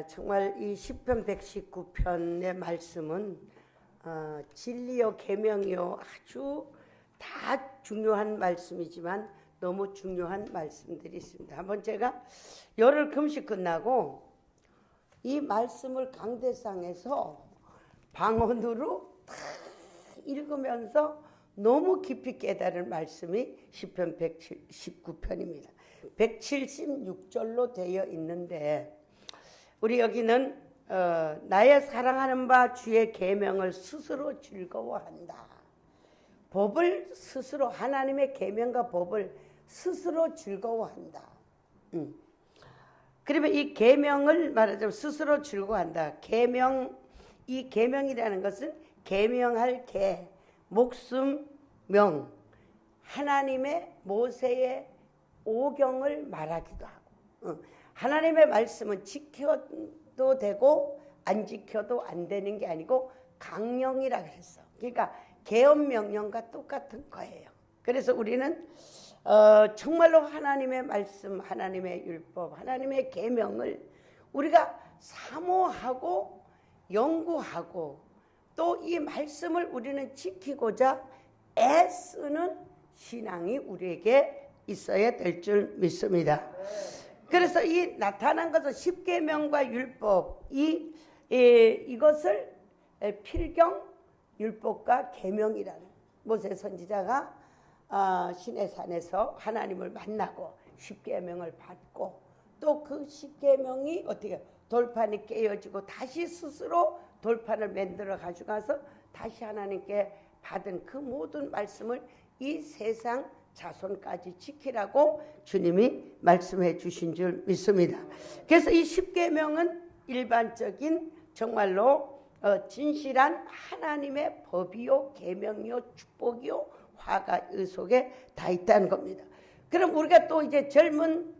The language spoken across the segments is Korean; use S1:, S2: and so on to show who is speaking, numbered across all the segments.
S1: 정말 이 시편 119편의 말씀은 진리요 계명이요 아주 다 중요한 말씀이지만 너무 중요한 말씀들이 있습니다. 한번 제가 열흘 금식 끝나고 이 말씀을 강대상에서 방언으로 다 읽으면서 너무 깊이 깨달은 말씀이 시편 119편입니다. 176절로 되어 있는데 우리 여기는 나의 사랑하는 바 주의 계명을 스스로 즐거워한다. 법을 스스로 하나님의 계명과 법을 스스로 즐거워한다. 그러면 이 계명을 말하자면 스스로 즐거워한다. 계명, 이 계명이라는 것은 계명할 계, 목숨, 명, 하나님의 모세의 오경을 말하기도 하고 하나님의 말씀은 지켜도 되고 안 지켜도 안 되는 게 아니고 강령이라 그랬어. 그러니까 계엄명령과 똑같은 거예요. 그래서 우리는 정말로 하나님의 말씀, 하나님의 율법, 하나님의 계명을 우리가 사모하고 연구하고 또 이 말씀을 우리는 지키고자 애쓰는 신앙이 우리에게 있어야 될 줄 믿습니다. 그래서 이 나타난 것은 십계명과 율법 이것을 필경 율법과 계명이라는 모세 선지자가 시내산에서 하나님을 만나고 십계명을 받고 또 그 십계명이 어떻게 돌판이 깨어지고 다시 스스로 돌판을 만들어 가져가서 다시 하나님께 받은 그 모든 말씀을 이 세상 자손까지 지키라고 주님이 말씀해 주신 줄 믿습니다. 그래서 이 십계명은 일반적인 정말로 진실한 하나님의 법이요 계명이요 축복이요 화가 이 속에 다 있다는 겁니다. 그럼 우리가 또 이제 젊은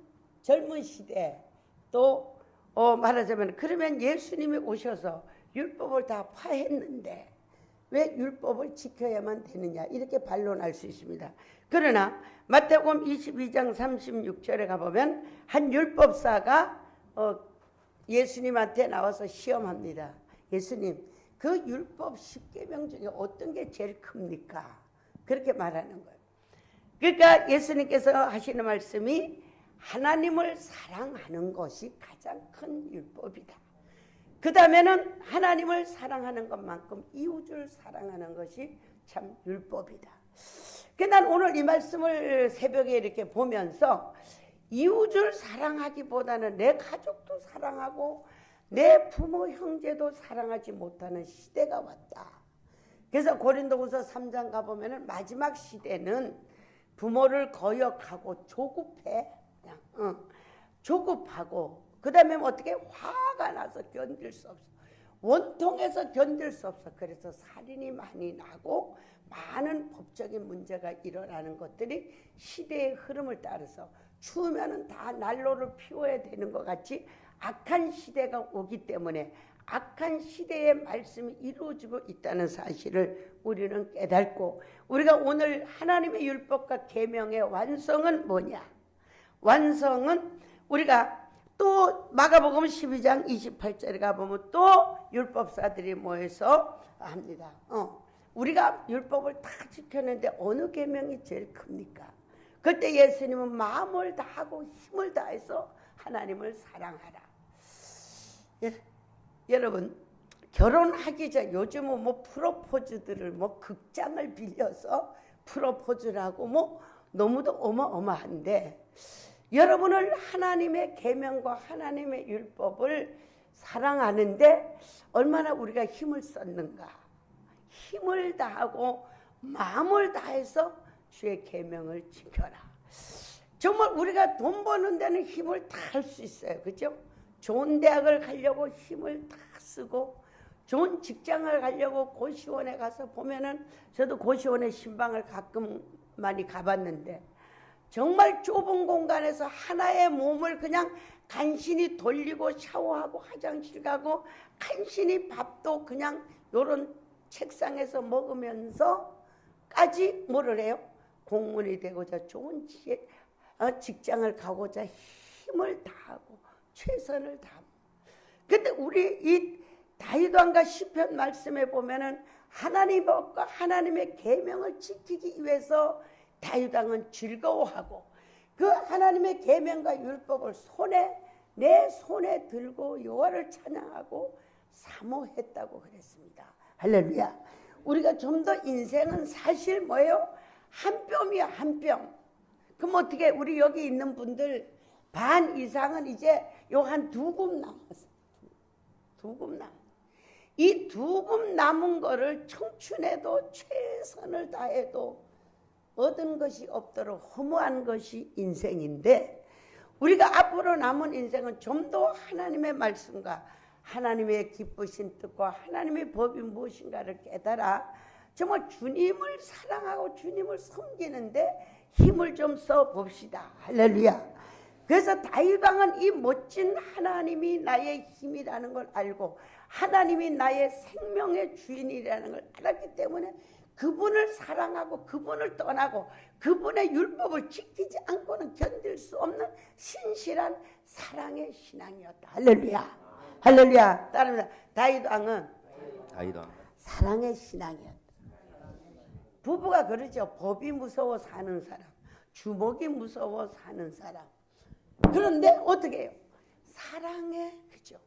S1: 시대 또 말하자면 그러면 예수님이 오셔서 율법을 다 파했는데 왜 율법을 지켜야만 되느냐 이렇게 반론할 수 있습니다. 그러나 마태복음 22장 36절에 가보면 한 율법사가 예수님한테 나와서 시험합니다. 예수님, 그 율법 10계명 중에 어떤 게 제일 큽니까? 그렇게 말하는 거예요. 그러니까 예수님께서 하시는 말씀이 하나님을 사랑하는 것이 가장 큰 율법이다. 그 다음에는 하나님을 사랑하는 것만큼 이웃을 사랑하는 것이 참 율법이다. 난 오늘 이 말씀을 새벽에 이렇게 보면서 이웃을 사랑하기보다는 내 가족도 사랑하고 내 부모 형제도 사랑하지 못하는 시대가 왔다. 그래서 고린도후서 3장 가보면 마지막 시대는 부모를 거역하고 조급해. 조급하고 그 다음에 어떻게 화가 나서 견딜 수 없어. 원통해서 견딜 수 없어. 그래서 살인이 많이 나고 많은 법적인 문제가 일어나는 것들이 시대의 흐름을 따라서 추우면은 다 난로를 피워야 되는 것 같이 악한 시대가 오기 때문에 악한 시대의 말씀이 이루어지고 있다는 사실을 우리는 깨닫고 우리가 오늘 하나님의 율법과 계명의 완성은 뭐냐? 완성은 우리가 또 마가복음 12장 28절에 가보면 또 율법사들이 모여서 합니다. 우리가 율법을 다 지켰는데 어느 계명이 제일 큽니까? 그때 예수님은 마음을 다하고 힘을 다해서 하나님을 사랑하라. 여러분 결혼하기 전 요즘은 뭐 프로포즈들을 뭐 극장을 빌려서 프로포즈를 하고 뭐 너무도 어마어마한데 여러분을 하나님의 계명과 하나님의 율법을 사랑하는데 얼마나 우리가 힘을 썼는가. 힘을 다하고 마음을 다해서 주의 계명을 지켜라. 정말 우리가 돈 버는 데는 힘을 다 할 수 있어요. 그죠? 좋은 대학을 가려고 힘을 다 쓰고 좋은 직장을 가려고 고시원에 가서 보면은 저도 고시원에 신방을 가끔 많이 가봤는데 정말 좁은 공간에서 하나의 몸을 그냥 간신히 돌리고 샤워하고 화장실 가고 간신히 밥도 그냥 요런 책상에서 먹으면서까지 뭐를 해요? 공무원이 되고자 좋은 직장을 가고자 힘을 다하고 최선을 다하고. 근데 우리 이 다윗 왕가 시편 말씀에 보면은 하나님과 하나님의 계명을 지키기 위해서 다윗 왕은 즐거워하고 그 하나님의 계명과 율법을 내 손에 들고 여호와를 찬양하고 사모했다고 그랬습니다. 할렐루야. 우리가 좀 더 인생은 사실 뭐예요? 한 뼘이야, 한 뼘. 그럼 어떻게 우리 여기 있는 분들 반 이상은 이제 요 한 두 굽 남았어. 두 굽 남. 이 두 굽 남은 거를 청춘에도 최선을 다해도 얻은 것이 없도록 허무한 것이 인생인데, 우리가 앞으로 남은 인생은 좀 더 하나님의 말씀과 하나님의 기쁘신 뜻과 하나님의 법이 무엇인가를 깨달아 정말 주님을 사랑하고 주님을 섬기는데 힘을 좀 써봅시다. 할렐루야. 그래서 다윗 왕은 이 멋진 하나님이 나의 힘이라는 걸 알고 하나님이 나의 생명의 주인이라는 걸 알았기 때문에 그분을 사랑하고 그분을 떠나고 그분의 율법을 지키지 않고는 견딜 수 없는 신실한 사랑의 신앙이었다. 할렐루야. 할렐루야. 따릅니다. 다윗 왕은 사랑의 신앙이었다. 부부가 그러죠. 법이 무서워 사는 사람, 주먹이 무서워 사는 사람. 그런데 어떻게 해요? 사랑의, 그죠?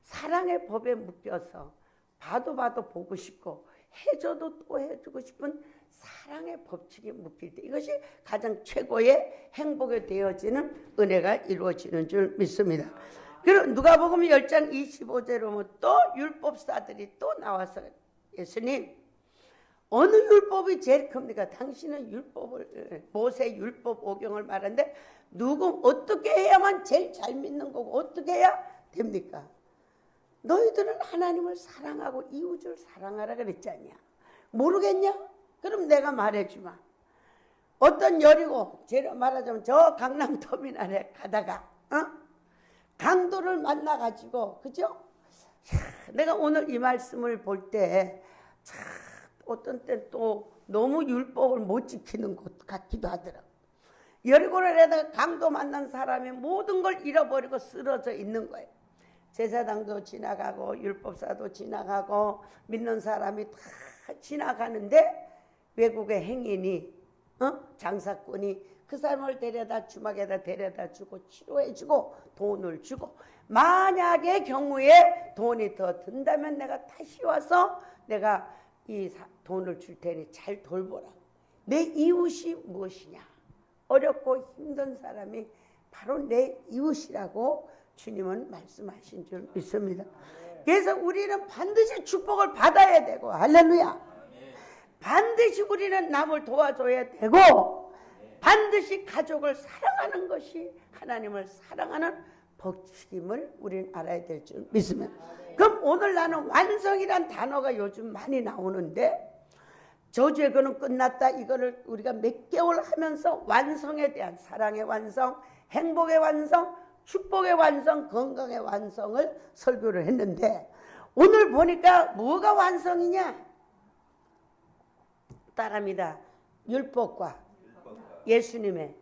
S1: 사랑의 법에 묶여서 봐도 보고 싶고 해줘도 또 해주고 싶은 사랑의 법칙에 묶일 때 이것이 가장 최고의 행복에 되어지는 은혜가 이루어지는 줄 믿습니다. 그리고 누가복음 10장 25절에 보면 또 율법사들이 또 나와서 예수님, 어느 율법이 제일 큽니까? 당신은 모세 율법 5경을 말하는데 어떻게 해야만 제일 잘 믿는 거고 어떻게 해야 됩니까? 너희들은 하나님을 사랑하고 이웃을 사랑하라 그랬잖냐. 모르겠냐? 그럼 내가 말해주마. 어떤 여리고, 제가 말하자면 저 강남터미널에 가다가 강도를 만나가지고, 그죠? 내가 오늘 이 말씀을 볼 때 어떤 때 또 너무 율법을 못 지키는 것 같기도 하더라고. 여리고를 해다가 강도 만난 사람이 모든 걸 잃어버리고 쓰러져 있는 거예요. 제사장도 지나가고 율법사도 지나가고 믿는 사람이 다 지나가는데 외국의 행인이 장사꾼이 그 사람을 주막에다 데려다 주고 치료해주고 돈을 주고, 만약의 경우에 돈이 더 든다면 내가 다시 와서 내가 이 돈을 줄 테니 잘 돌보라. 내 이웃이 무엇이냐? 어렵고 힘든 사람이 바로 내 이웃이라고 주님은 말씀하신 줄 믿습니다. 그래서 우리는 반드시 축복을 받아야 되고, 할렐루야. 반드시 우리는 남을 도와줘야 되고, 반드시 가족을 사랑하는 것이 하나님을 사랑하는 법칙임을 우리는 알아야 될 줄 믿습니다. 그럼 오늘 나는 완성이란 단어가 요즘 많이 나오는데, 저주의 거는 끝났다, 이거를 우리가 몇 개월 하면서 완성에 대한, 사랑의 완성, 행복의 완성, 축복의 완성, 건강의 완성을 설교를 했는데, 오늘 보니까 뭐가 완성이냐? 따라합니다. 율법과 예수님의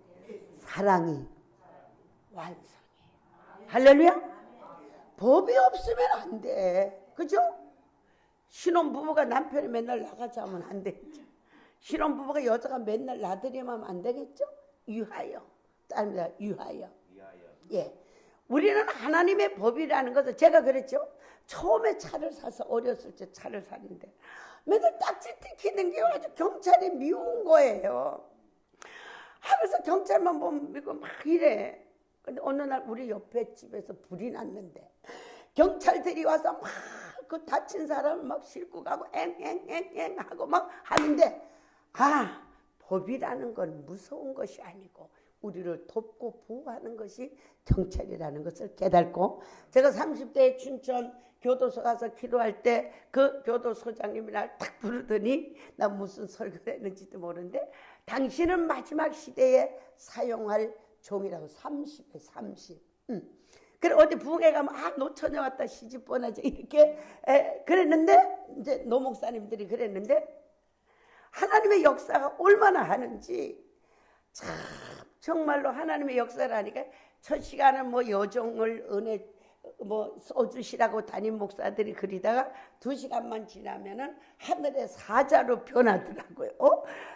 S1: 사랑이 완성이에요. 할렐루야. 법이 없으면 안 돼. 그죠? 신혼부부가 남편이 맨날 나가자 하면 안 되겠죠. 신혼부부가 여자가 맨날 나들이면 안 되겠죠? 유하여. 따릅니다. 유하여. 예. 우리는 하나님의 법이라는 것을, 제가 그랬죠. 처음에 차를 사서, 어렸을 때 차를 샀는데 맨날 딱지 띠키는 게 아주 경찰이 미운 거예요. 하면서 경찰만 보면 믿고 막 이래. 근데 어느 날 우리 옆에 집에서 불이 났는데 경찰들이 와서 막 그 다친 사람을 막 싣고 가고 엥 하고 막 하는데, 법이라는 건 무서운 것이 아니고 우리를 돕고 보호하는 것이 경찰이라는 것을 깨닫고, 제가 30대에 춘천 교도소 가서 기도할 때 그 교도소장님이 날 딱 부르더니, 나 무슨 설교를 했는지도 모르는데, 당신은 마지막 시대에 사용할 종이라고. 30에 30. 그래 어디 부흥회 가면 노처녀 왔다 시집 보내자 이렇게 그랬는데 이제 노 목사님들이 그랬는데 하나님의 역사가 얼마나 하는지 참 정말로 하나님의 역사를 하니까 첫 시간은 뭐 여종을 은혜 뭐 써주시라고 담임 목사들이 그리다가 2시간만 지나면은 하늘의 사자로 변하더라고요.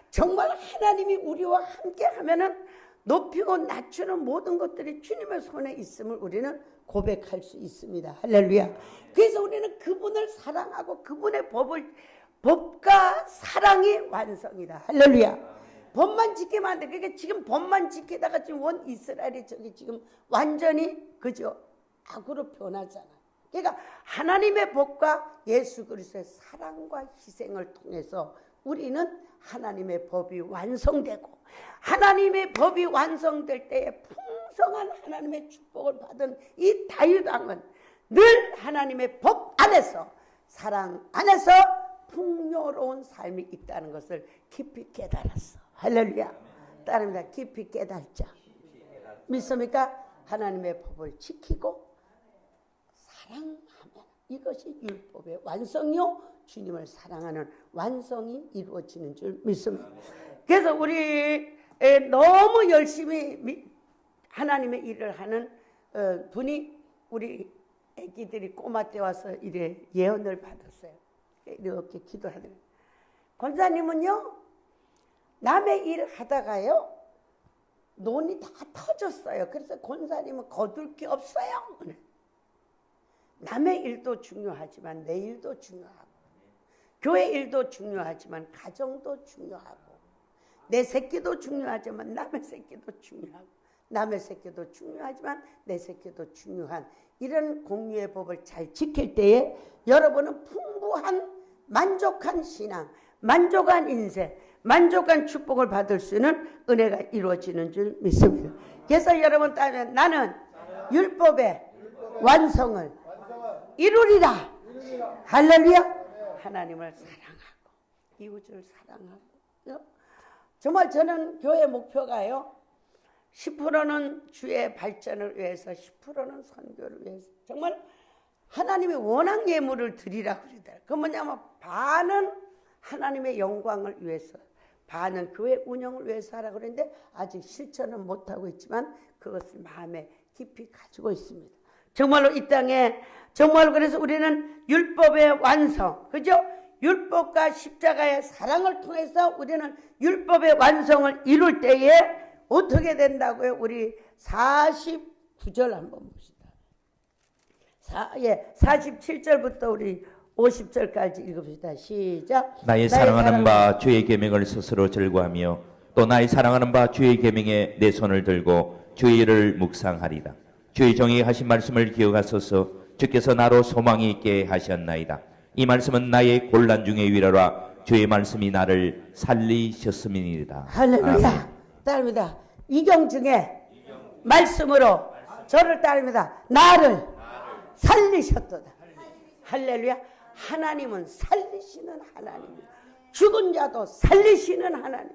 S1: 정말 하나님이 우리와 함께 하면은 높이고 낮추는 모든 것들이 주님의 손에 있음을 우리는 고백할 수 있습니다. 할렐루야. 그래서 우리는 그분을 사랑하고 그분의 법과 사랑이 완성이다. 할렐루야. 법만 지키면 안 돼. 그러니까 지금 법만 지키다가 지금 원 이스라엘이 저기 지금 완전히 그죠? 악으로 변하잖아. 그러니까 하나님의 법과 예수 그리스도의 사랑과 희생을 통해서 우리는 하나님의 법이 완성되고 하나님의 법이 완성될 때에 풍성한 하나님의 축복을 받은 이 다윗 왕은 늘 하나님의 법 안에서 사랑 안에서 풍요로운 삶이 있다는 것을 깊이 깨달았어. 할렐루야. 따릅니다. 깊이 깨달자. 믿습니까? 하나님의 법을 지키고 사랑하면 이것이 율법의 완성이요 주님을 사랑하는 완성이 이루어지는 줄 믿습니다. 그래서 우리 너무 열심히 하나님의 일을 하는 분이 우리 애기들이 꼬마 때 와서 이래 예언을 받았어요. 이렇게 기도하더니 권사님은요 남의 일 하다가요 논이 다 터졌어요. 그래서 권사님은 거둘 게 없어요. 남의 일도 중요하지만 내 일도 중요하고 교회 일도 중요하지만 가정도 중요하고 내 새끼도 중요하지만 남의 새끼도 중요하고 남의 새끼도 중요하지만 내 새끼도 중요한 이런 공유의 법을 잘 지킬 때에 여러분은 풍부한 만족한 신앙, 만족한 인생, 만족한 축복을 받을 수 있는 은혜가 이루어지는 줄 믿습니다. 그래서 여러분 따면 나는 율법의 완성을 이루리라. 할렐루야. 하나님을 사랑하고 이웃을 사랑하고 정말 저는 교회 목표가요 10%는 주의 발전을 위해서 10%는 선교를 위해서 정말 하나님의 원한 예물을 드리라고 그러더라고요. 그 뭐냐면 반은 하나님의 영광을 위해서 반은 교회 운영을 위해서 하라고 그랬는데 아직 실천은 못하고 있지만 그것을 마음에 깊이 가지고 있습니다. 정말로 이 땅에 정말 그래서 우리는 율법의 완성, 그죠? 율법과 십자가의 사랑을 통해서 우리는 율법의 완성을 이룰 때에 어떻게 된다고요? 우리 49절 한번 봅시다. 47절부터 우리 50절까지 읽읍시다. 시작.
S2: 나의 사랑하는 바 주의 계명을 스스로 즐거하며 또 나의 사랑하는 바 주의 계명에 내 손을 들고 주의 일을 묵상하리다. 주의 종이 하신 말씀을 기억하소서. 주께서 나로 소망이 있게 하셨나이다. 이 말씀은 나의 곤란 중에 위로라. 주의 말씀이 나를 살리셨음이니이다.
S1: 할렐루야. 따릅니다. 위경 중에 말씀으로 저를 따릅니다. 나를 살리셨도다. 할렐루야. 하나님은 살리시는 하나님입니다. 죽은 자도 살리시는 하나님,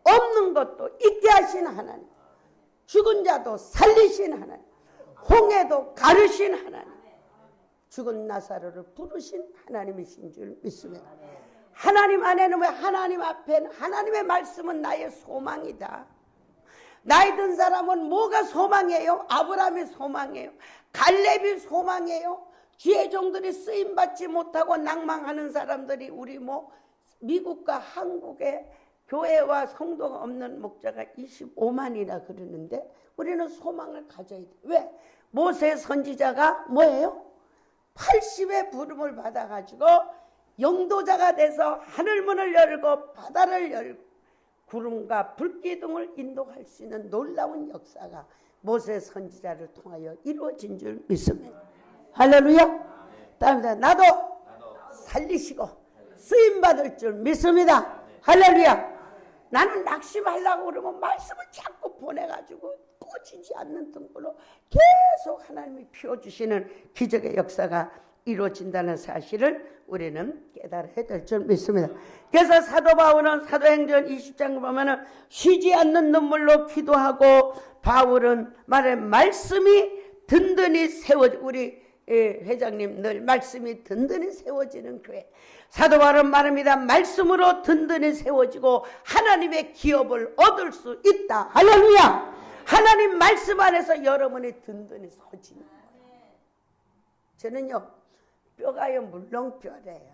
S1: 없는 것도 있게 하시는 하나님, 죽은 자도 살리신 하나님, 홍해도 가르신 하나님, 죽은 나사로를 부르신 하나님이신 줄 믿습니다. 하나님 안에는 왜 하나님 앞에는 하나님의 말씀은 나의 소망이다. 나이 든 사람은 뭐가 소망이에요? 아브라함이 소망이에요. 갈렙이 소망이에요. 주의 종들이 쓰임받지 못하고 낭망하는 사람들이 우리 미국과 한국에 교회와 성도가 없는 목자가 25만이나 그러는데 우리는 소망을 가져야 돼. 왜? 모세 선지자가 뭐예요? 80의 부름을 받아가지고 영도자가 돼서 하늘문을 열고 바다를 열고 구름과 불기둥을 인도할 수 있는 놀라운 역사가 모세 선지자를 통하여 이루어진 줄 믿습니다. 할렐루야. 다음에 나도 살리시고 쓰임받을 줄 믿습니다. 할렐루야. 나는 낙심하려고 그러면 말씀을 자꾸 보내가지고 꺼지지 않는 등불로 계속 하나님이 피워주시는 기적의 역사가 이루어진다는 사실을 우리는 깨달아야 될 줄 믿습니다. 그래서 사도 바울은 사도행전 20장 보면은 쉬지 않는 눈물로 기도하고 바울은 말해 말씀이 든든히 세워지 우리 회장님 늘 말씀이 든든히 세워지는 교회. 사도 바울은 말합니다. 말씀으로 든든히 세워지고 하나님의 기업을 얻을 수 있다. 할렐루야. 하나님 말씀 안에서 여러분이 든든히 서지는 거예요. 저는요 뼈가요 물렁뼈래요.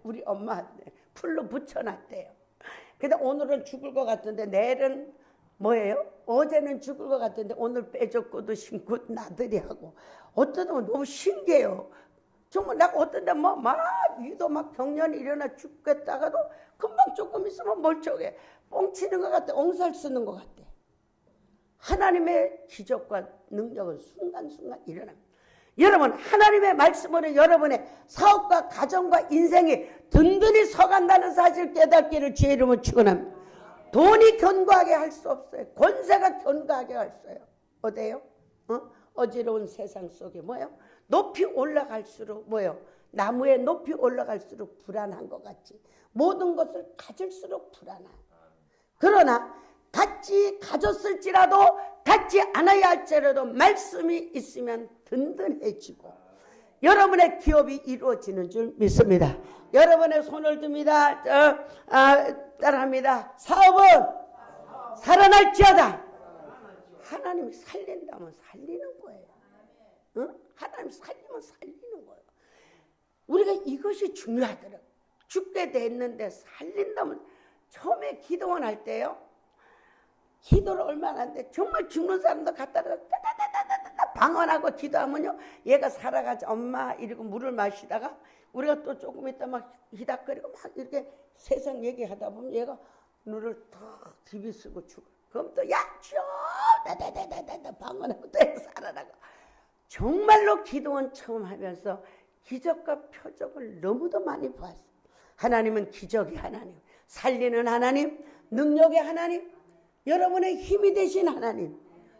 S1: 우리 엄마한테 풀로 붙여놨대요. 근데 오늘은 죽을 것 같은데 내일은 뭐예요? 어제는 죽을 것 같은데 오늘 빼줬고도 신고 나들이 하고 어떤 건 너무 신기해요. 정말 나 어떤 데 막 위도 막 경련이 일어나 죽겠다가도 금방 조금 있으면 멀쩡해. 뻥치는 것 같아. 옹살 쓰는 것 같아. 하나님의 기적과 능력은 순간순간 일어납니다. 여러분 하나님의 말씀으로 여러분의 사업과 가정과 인생이 든든히 서간다는 사실 깨닫기를 주의 이름으로 축원합니다. 돈이 견고하게 할 수 없어요. 권세가 견고하게 할 수 없어요. 어때요? 어지러운 세상 속에 뭐예요? 높이 올라갈수록 뭐예요? 나무에 높이 올라갈수록 불안한 것 같지. 모든 것을 가질수록 불안한. 그러나 갖지 가졌을지라도 갖지 않아야 할지라도 말씀이 있으면 든든해지고 여러분의 기업이 이루어지는 줄 믿습니다. 여러분의 손을 듭니다. 따라합니다. 사업은 살아날지어다. 하나님이 살린다면 살리는 거예요. 응? 하나님 살리면 살리는 거예요. 우리가 이것이 중요하더라고요. 죽게 됐는데 살린다면 처음에 기도원 할 때요. 기도를 얼마나 하는데 정말 죽는 사람도 갖다가 따다다다다다 방언하고 기도하면요. 얘가 살아가지 엄마 이러고 물을 마시다가 우리가 또 조금 있다 막 히닥거리고 막 이렇게 세상 얘기하다 보면 얘가 눈을 탁 비비쓰고 죽어. 그럼 또 야 주여 다다다다다 방언하고 또 살아나가. 정말로 기도원 처음 하면서 기적과 표적을 너무도 많이 봤어요. 하나님은 기적의 하나님, 살리는 하나님, 능력의 하나님, 여러분의 힘이 되신 하나님,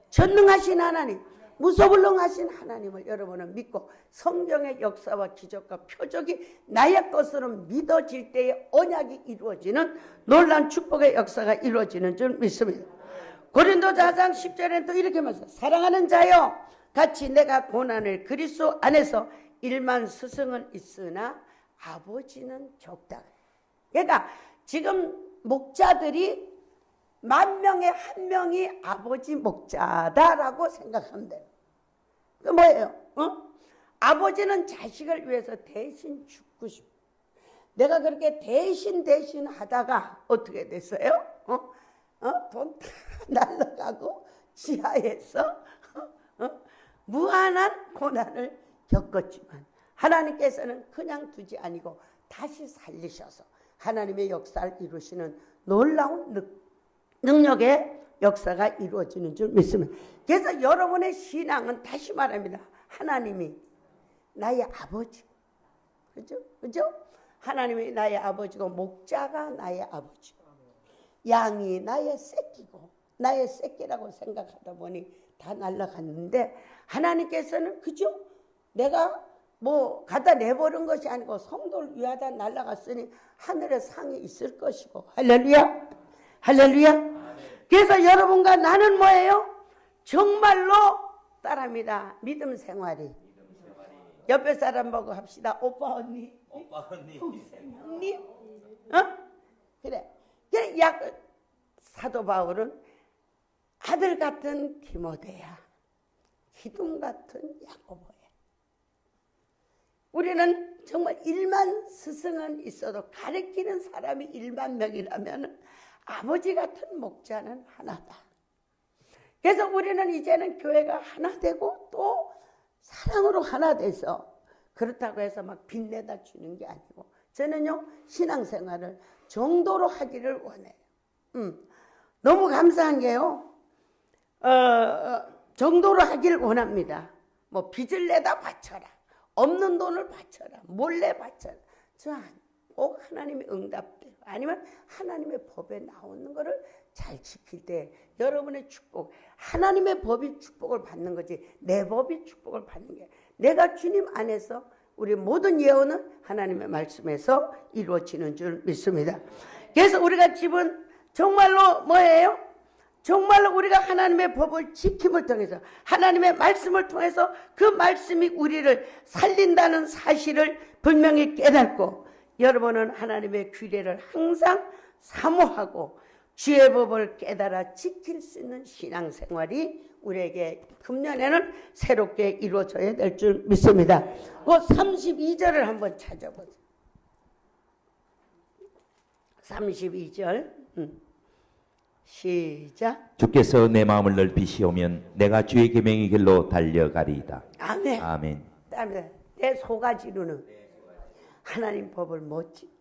S1: 전능하신 하나님, 무소불능하신 하나님을 여러분은 믿고 성경의 역사와 기적과 표적이 나의 것으로 믿어질 때에 언약이 이루어지는 놀라운 축복의 역사가 이루어지는 줄 믿습니다. 고린도서 4장 10절에는 또 이렇게 말합니다. 사랑하는 자여 같이 내가 고난을 그리스도 안에서 일만 스승은 있으나 아버지는 적다. 그러니까 지금 목자들이 10,000명에 1명이 아버지 목자다라고 생각하면 돼요. 그 뭐예요? 아버지는 자식을 위해서 대신 죽고 싶어. 내가 그렇게 대신 하다가 어떻게 됐어요? 돈 다 날라가고 지하에서 무한한 고난을 겪었지만 하나님께서는 그냥 두지 아니고 다시 살리셔서 하나님의 역사를 이루시는 놀라운 능력의 역사가 이루어지는 줄 믿습니다. 그래서 여러분의 신앙은 다시 말합니다. 하나님이 나의 아버지. 그죠? 하나님이 나의 아버지고 목자가 나의 아버지고 양이 나의 새끼고 나의 새끼라고 생각하다 보니 다 날아갔는데 하나님께서는 그죠? 내가 뭐 갖다 내버린 것이 아니고 성도를 위하다 날아갔으니 하늘에 상이 있을 것이고 할렐루야. 할렐루야. 그래서 여러분과 나는 뭐예요? 정말로 따라합니다. 믿음 생활이. 옆에 사람 보고 합시다. 오빠 언니. 동생 형님. 그래. 사도 바울은 아들 같은 디모데야. 기둥 같은 야고보야. 우리는 정말 1만 스승은 있어도 가르치는 사람이 10,000명이라면 아버지 같은 목자는 하나다. 그래서 우리는 이제는 교회가 하나 되고 또 사랑으로 하나 돼서 그렇다고 해서 막 빚내다 주는 게 아니고 저는요 신앙생활을 정도로 하기를 원해요. 너무 감사한 게요. 정도로 하기를 원합니다. 뭐 빚을 내다 바쳐라. 없는 돈을 바쳐라. 몰래 바쳐라. 꼭 하나님의 응답대로 아니면 하나님의 법에 나오는 것을 잘 지킬 때 여러분의 축복, 하나님의 법이 축복을 받는 거지 내 법이 축복을 받는 게 내가 주님 안에서 우리 모든 예언은 하나님의 말씀에서 이루어지는 줄 믿습니다. 그래서 우리가 집은 정말로 뭐예요? 정말로 우리가 하나님의 법을 지킴을 통해서 하나님의 말씀을 통해서 그 말씀이 우리를 살린다는 사실을 분명히 깨닫고 여러분은 하나님의 규례를 항상 사모하고 주의 법을 깨달아 지킬 수 있는 신앙생활이 우리에게 금년에는 새롭게 이루어져야 될 줄 믿습니다. 그 32절을 한번 찾아보세요. 32절 시작.
S2: 주께서 내 마음을 넓히시오면 내가 주의 계명의 길로 달려가리이다.
S1: 아멘.
S2: 아멘.
S1: 아멘. 내 소가지로는 하나님 법을 못 지켜.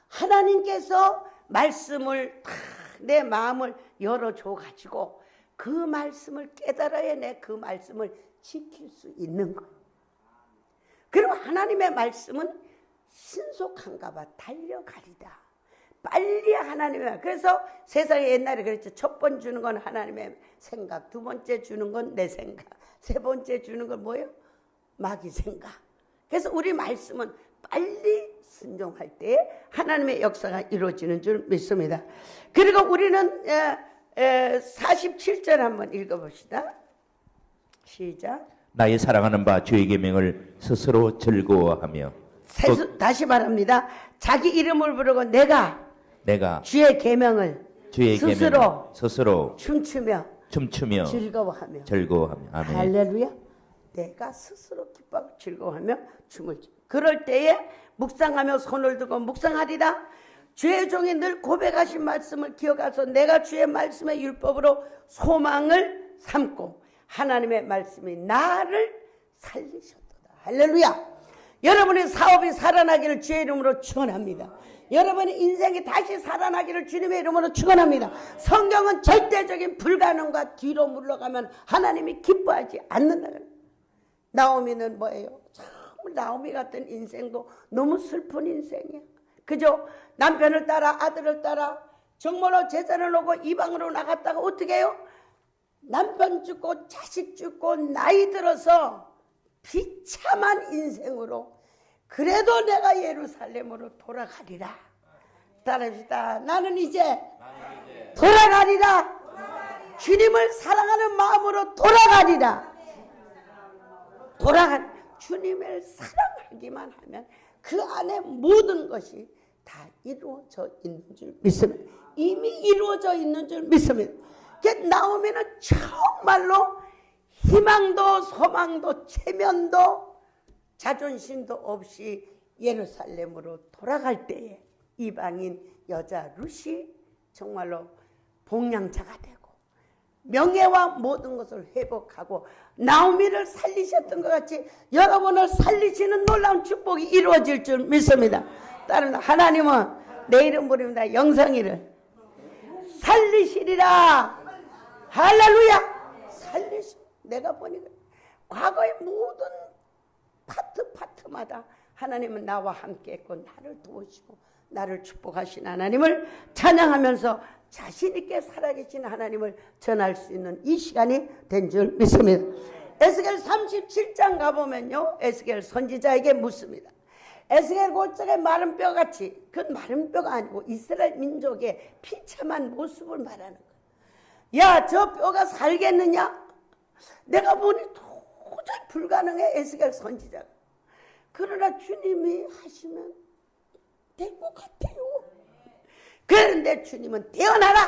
S1: 하나님께서 말씀을 다 내 마음을 열어줘 가지고 그 말씀을 깨달아야 내 그 말씀을 지킬 수 있는 거예요. 그리고 하나님의 말씀은 신속한가 봐. 달려가리다. 빨리 하나님의, 그래서 세상에 옛날에 그랬죠. 첫 번 주는 건 하나님의 생각, 두 번째 주는 건 내 생각, 세 번째 주는 건 뭐예요? 마귀 생각. 그래서 우리 말씀은 빨리 순종할 때 하나님의 역사가 이루어지는 줄 믿습니다. 그리고 우리는 47절 한번 읽어봅시다. 시작.
S2: 나의 사랑하는 바 주의 계명을 스스로 즐거워하며
S1: 다시 말합니다. 자기 이름을 부르고 내가 주의 계명을 스스로 춤추며 즐거워하며
S2: 아멘.
S1: 할렐루야. 내가 스스로 기뻐하고 즐거워하며 춤을 추. 그럴 때에 묵상하며 손을 들고 묵상하리라. 주의 종이 늘 고백하신 말씀을 기억하서 내가 주의 말씀의 율법으로 소망을 삼고 하나님의 말씀이 나를 살리셨도다. 할렐루야. 여러분의 사업이 살아나기를 주의 이름으로 축원합니다. 여러분의 인생이 다시 살아나기를 주님의 이름으로 축원합니다. 성경은 절대적인 불가능과 뒤로 물러가면 하나님이 기뻐하지 않는다. 나오미는 뭐예요? 참 나오미 같은 인생도 너무 슬픈 인생이야. 그죠? 남편을 따라 아들을 따라 정말로 제자를 놓고 이방으로 나갔다가 어떻게 해요? 남편 죽고 자식 죽고 나이 들어서 비참한 인생으로 그래도 내가 예루살렘으로 돌아가리라. 따라합시다. 나는 이제 돌아가리라. 주님을 사랑하는 마음으로 돌아가리라. 주님을 사랑하기만 하면 그 안에 모든 것이 다 이루어져 있는 줄 믿습니다. 이미 이루어져 있는 줄 믿습니다. 나오면은 정말로 희망도 소망도 체면도 자존심도 없이 예루살렘으로 돌아갈 때에 이방인 여자 룻이 정말로 복량자가 되고 명예와 모든 것을 회복하고 나오미를 살리셨던 것 같이 여러분을 살리시는 놀라운 축복이 이루어질 줄 믿습니다. 다른 하나님은 내 이름 부릅니다. 영상이를 살리시리라. 할렐루야. 내가 보니까 과거의 모든 파트마다 하나님은 나와 함께 했고 나를 도우시고 나를 축복하신 하나님을 찬양하면서 자신 있게 살아계신 하나님을 전할 수 있는 이 시간이 된 줄 믿습니다. 에스겔 37장 가보면요, 에스겔 선지자에게 묻습니다. 에스겔 골짜기의 마른 뼈같이, 그 마른 뼈가 아니고 이스라엘 민족의 비참한 모습을 말하는 거예요. 야, 저 뼈가 살겠느냐? 내가 보니 도저히 불가능해. 에스겔 선지자가. 그러나 주님이 하시면 될 것 같아요. 그런데 주님은 태어나라.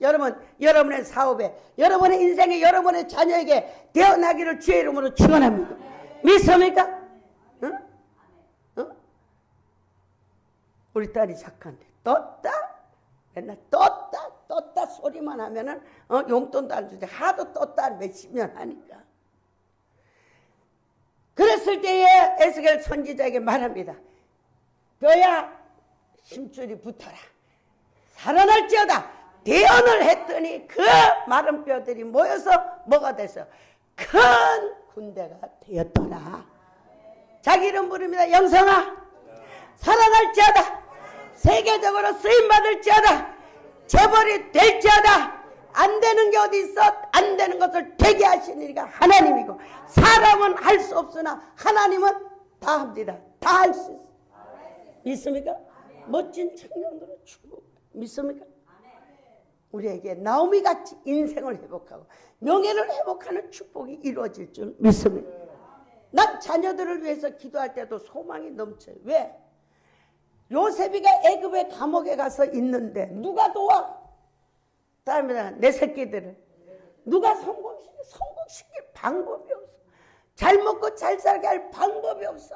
S1: 여러분, 여러분의 사업에, 여러분의 인생에, 여러분의 자녀에게 태어나기를 주의 이름으로 축원합니다. 믿습니까? 응? 응? 우리 딸이 착한데 떴다? 맨날 떴다 소리만 하면은 용돈도 안 주지. 하도 떴다 몇십 년 하니까. 그랬을 때에 에스겔 선지자에게 말합니다. 뼈야 힘줄이 붙어라. 살아날지어다. 대언을 했더니 그 마른 뼈들이 모여서 뭐가 됐어? 큰 군대가 되었더라. 자기 이름 부릅니다. 영성아, 살아날지어다. 세계적으로 쓰임받을지어다. 재벌이 될지어다. 안 되는 게 어디 있어? 안 되는 것을 되게 하시는 이가 하나님이고, 사람은 할 수 없으나 하나님은 다 합니다. 다 할 수 있어. 믿습니까? 멋진 청년으로 주고 믿습니까? 우리에게 나오미 같이 인생을 회복하고 명예를 회복하는 축복이 이루어질 줄 믿습니다. 난 자녀들을 위해서 기도할 때도 소망이 넘쳐요. 왜? 요셉이가 애굽의 감옥에 가서 있는데 누가 도와? 다음에 내 새끼들을 누가 성공시킬 방법이 없어. 잘 먹고 잘 살게 할 방법이 없어.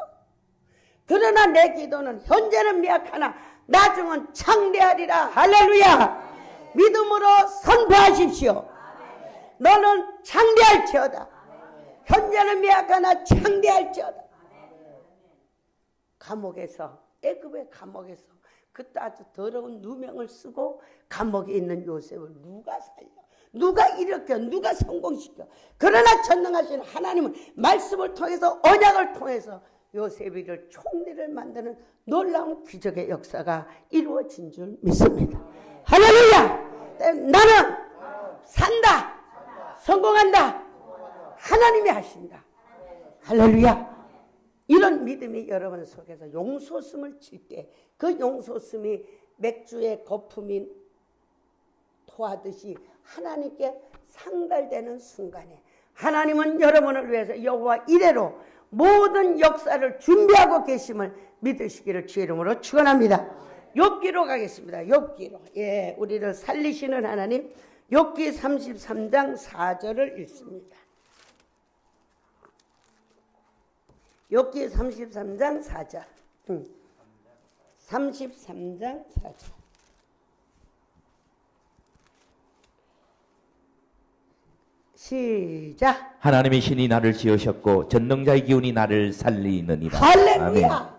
S1: 그러나 내 기도는 현재는 미약하나 나중은 창대하리라. 할렐루야. 믿음으로 선포하십시오. 너는 창대할지어다. 현재는 미약하나 창대할지어다. 감옥에서, 애굽의 감옥에서 그때 아주 더러운 누명을 쓰고 감옥에 있는 요셉을 누가 살려? 누가 일으켜? 누가 성공시켜? 그러나 전능하신 하나님은 말씀을 통해서, 언약을 통해서 요셉이를 총리를 만드는 놀라운 기적의 역사가 이루어진 줄 믿습니다. 할렐루야! 나는 산다, 성공한다, 하나님이 하신다. 할렐루야! 이런 믿음이 여러분 속에서 용솟음을 칠 때 그 용솟음이 맥주의 거품이 토하듯이 하나님께 상달되는 순간에 하나님은 여러분을 위해서 여호와 이레로 모든 역사를 준비하고 계심을 믿으시기를 주의 이름으로 축원합니다. 욥기로 가겠습니다. 욥기로. 예, 우리를 살리시는 하나님. 욥기 33장 4절을 읽습니다. 욥기 33장 4절. 33장 4절. 시작.
S2: 하나님의 신이 나를 지으셨고 전능자의 기운이 나를 살리느니라.
S1: 할렐루야.
S2: 아멘.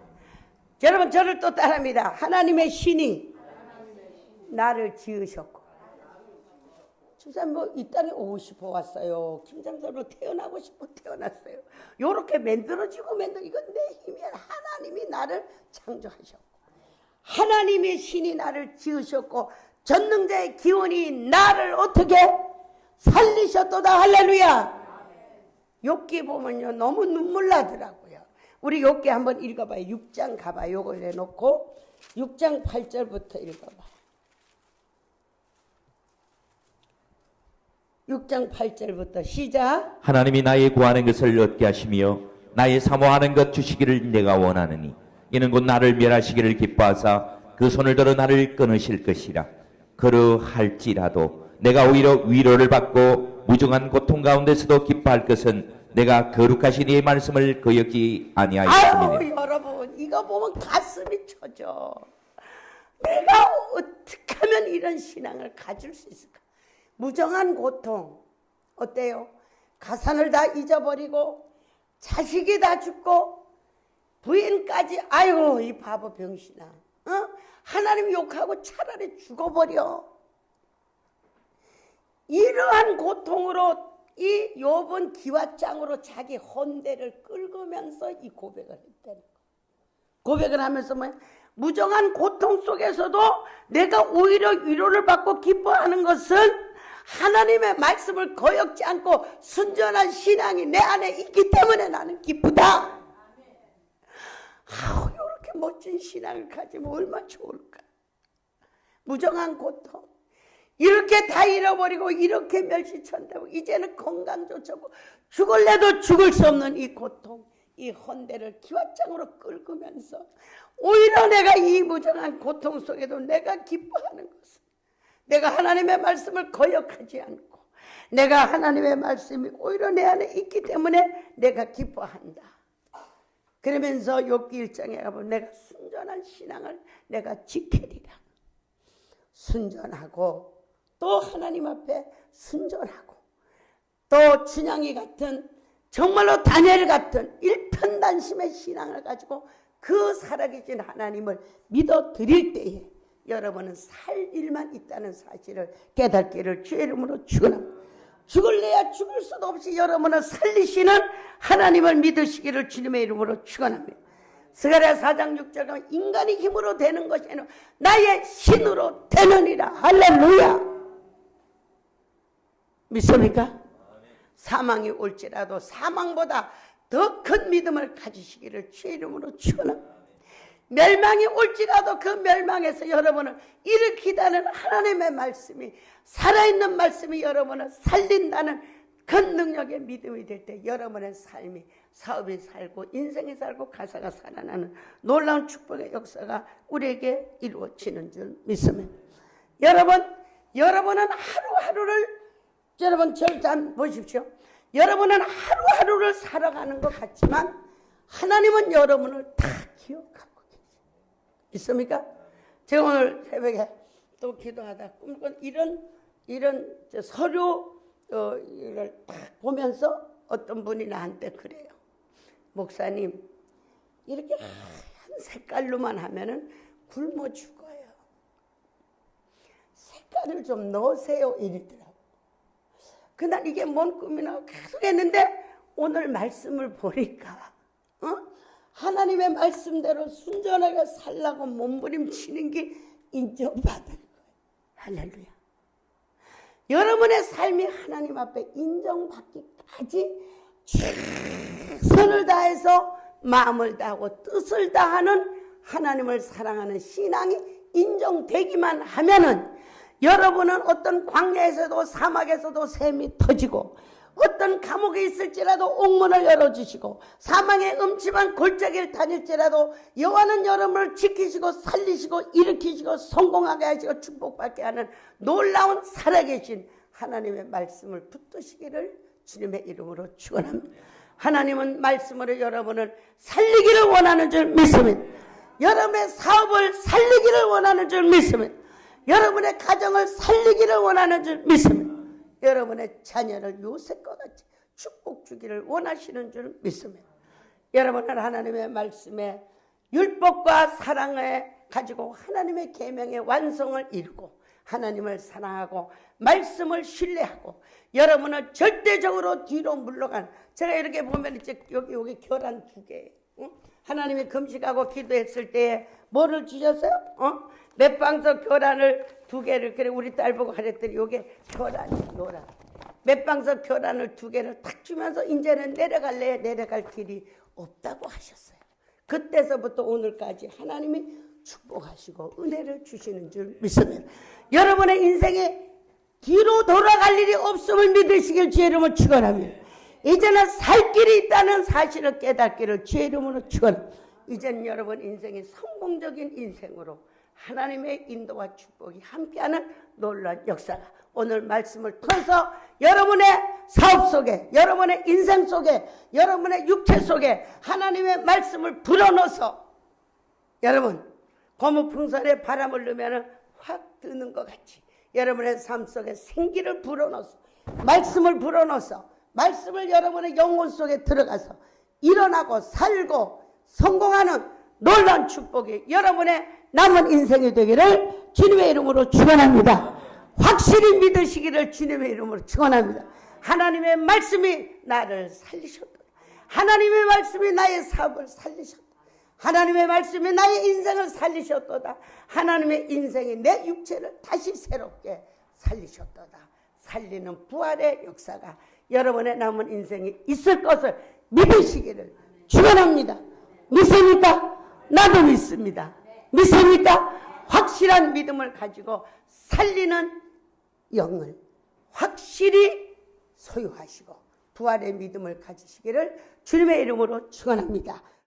S1: 여러분 저를 또 따라합니다. 하나님의 신이 나를 지으셨고. 주사님 이 땅에 오고 싶어 왔어요. 김장사로 태어나고 싶어 태어났어요. 요렇게 만들어지고 이건 내 힘이 아니라 하나님이 나를 창조하셨고 하나님의 신이 나를 지으셨고 전능자의 기운이 나를 어떻게 살리셨도다. 할렐루야. 욥기 보면요 너무 눈물 나더라고요. 우리 욥기 한번 읽어봐요. 6장 가봐요. 요걸 내놓고 6장 8절부터 읽어봐요. 6장 8절부터 시작.
S2: 하나님이 나의 구하는 것을 얻게 하시며 나의 사모하는 것 주시기를 내가 원하느니 이는 곧 나를 멸하시기를 기뻐하사 그 손을 들어 나를 끊으실 것이라. 그러할지라도 내가 오히려 위로를 받고 무중한 고통 가운데서도 기뻐할 것은 내가 거룩하신 이의 말씀을 거역지 아니하였습니다.
S1: 아유 여러분 이거 보면 가슴이 쳐져. 내가 어떻게 하면 이런 신앙을 가질 수 있을까? 무정한 고통 어때요? 가산을 다 잊어버리고 자식이 다 죽고 부인까지 아이고 이 바보 병신아 하나님 욕하고 차라리 죽어버려. 이러한 고통으로 이 욥은 기왓장으로 자기 헌대를 긁으면서 이 고백을 했다는 거. 고백을 하면서 뭐야? 무정한 고통 속에서도 내가 오히려 위로를 받고 기뻐하는 것은 하나님의 말씀을 거역지 않고 순전한 신앙이 내 안에 있기 때문에 나는 기쁘다. 아우 이렇게 멋진 신앙을 가지면 얼마나 좋을까. 무정한 고통 이렇게 다 잃어버리고 이렇게 멸시천다고 이제는 건강조차 없고 죽을래도 죽을 수 없는 이 고통 이 헌대를 기왓장으로 긁으면서 오히려 내가 이 무정한 고통 속에도 내가 기뻐하는 것은 내가 하나님의 말씀을 거역하지 않고 내가 하나님의 말씀이 오히려 내 안에 있기 때문에 내가 기뻐한다. 그러면서 욥기 1장에 가보면 내가 순전한 신앙을 내가 지키리라. 순전하고 또 하나님 앞에 순전하고 또 춘향이 같은 정말로 다니엘 같은 일편단심의 신앙을 가지고 그 살아계신 하나님을 믿어 드릴 때에 여러분은 살 일만 있다는 사실을 깨닫기를 주의 이름으로 축원합니다. 죽을래야 죽을 수도 없이 여러분을 살리시는 하나님을 믿으시기를 주님의 이름으로 축원합니다. 스가랴 4장 6절 가면 인간이 힘으로 되는 것이 아니라 나의 신으로 되느니라. 할렐루야. 믿습니까? 사망이 올지라도 사망보다 더 큰 믿음을 가지시기를 주의 이름으로 축원합니다. 멸망이 올지라도 그 멸망에서 여러분을 일으키다는 하나님의 말씀이, 살아있는 말씀이 여러분을 살린다는 그 능력의 믿음이 될 때 여러분의 삶이, 사업이 살고 인생이 살고 가사가 살아나는 놀라운 축복의 역사가 우리에게 이루어지는 줄 믿습니다. 여러분은 하루하루를, 여러분 저를 잘 보십시오. 여러분은 하루하루를 살아가는 것 같지만 하나님은 여러분을 다 기억하고 계세요. 믿습니까? 제가 오늘 새벽에 또 기도하다 꿈꾼 이런 서류를 딱 보면서 어떤 분이 나한테 그래요. 목사님, 이렇게 한 색깔로만 하면은 굶어 죽어요. 색깔을 좀 넣으세요. 이러더라고. 그날 이게 뭔 꿈이나 계속 했는데 오늘 말씀을 보니까 하나님의 말씀대로 순전하게 살라고 몸부림치는 게 인정받을 거예요. 할렐루야. 여러분의 삶이 하나님 앞에 인정받기까지 최선을 다해서 마음을 다하고 뜻을 다하는 하나님을 사랑하는 신앙이 인정되기만 하면은 여러분은 어떤 광야에서도 사막에서도 샘이 터지고 어떤 감옥에 있을지라도 옥문을 열어주시고 사망의 음침한 골짜기를 다닐지라도 여호와는 여러분을 지키시고 살리시고 일으키시고 성공하게 하시고 축복받게 하는 놀라운 살아계신 하나님의 말씀을 붙드시기를 주님의 이름으로 축원합니다. 하나님은 말씀으로 여러분을 살리기를 원하는 줄 믿습니다. 여러분의 사업을 살리기를 원하는 줄 믿습니다. 여러분의 가정을 살리기를 원하는 줄 믿습니다. 여러분의 자녀를 요셉과 같이 축복 주기를 원하시는 줄 믿습니다. 여러분은 하나님의 말씀에 율법과 사랑을 가지고 하나님의 계명의 완성을 이루고 하나님을 사랑하고 말씀을 신뢰하고 여러분은 절대적으로 뒤로 물러간, 제가 이렇게 보면 이제 여기 계란 2개, 하나님이 금식하고 기도했을 때에 뭐를 주셨어요? 맷방석 계란을 2개를, 그래 우리 딸 보고 하랬더니 요게 계란이요라. 맷방석 계란을 2개를 탁 주면서 이제는 내려갈 길이 없다고 하셨어요. 그때서부터 오늘까지 하나님이 축복하시고 은혜를 주시는 줄 믿습니다. 여러분의 인생에 뒤로 돌아갈 일이 없음을 믿으시길 주의 이름으로 축원합니다. 이제는 살 길이 있다는 사실을 깨닫기를 주의 이름으로 축원합니다. 이제는 여러분 인생이 성공적인 인생으로 하나님의 인도와 축복이 함께하는 놀라운 역사가 오늘 말씀을 통해서 여러분의 사업 속에, 여러분의 인생 속에, 여러분의 육체 속에 하나님의 말씀을 불어넣어서 여러분 고무풍선에 바람을 넣으면 확 드는 것 같이 여러분의 삶 속에 생기를 불어넣어서 말씀을 불어넣어서 말씀을 여러분의 영혼 속에 들어가서 일어나고 살고 성공하는 놀라운 축복이 여러분의 남은 인생이 되기를 주님의 이름으로 축원합니다. 확실히 믿으시기를 주님의 이름으로 축원합니다. 하나님의 말씀이 나를 살리셨다. 하나님의 말씀이 나의 사업을 살리셨다. 하나님의 말씀이 나의 인생을 살리셨도다. 하나님의 인생이 내 육체를 다시 새롭게 살리셨도다. 살리는 부활의 역사가 여러분의 남은 인생이 있을 것을 믿으시기를 축원합니다. 믿습니까? 나도 믿습니다. 믿습니까? 확실한 믿음을 가지고 살리는 영을 확실히 소유하시고 부활의 믿음을 가지시기를 주님의 이름으로 축원합니다.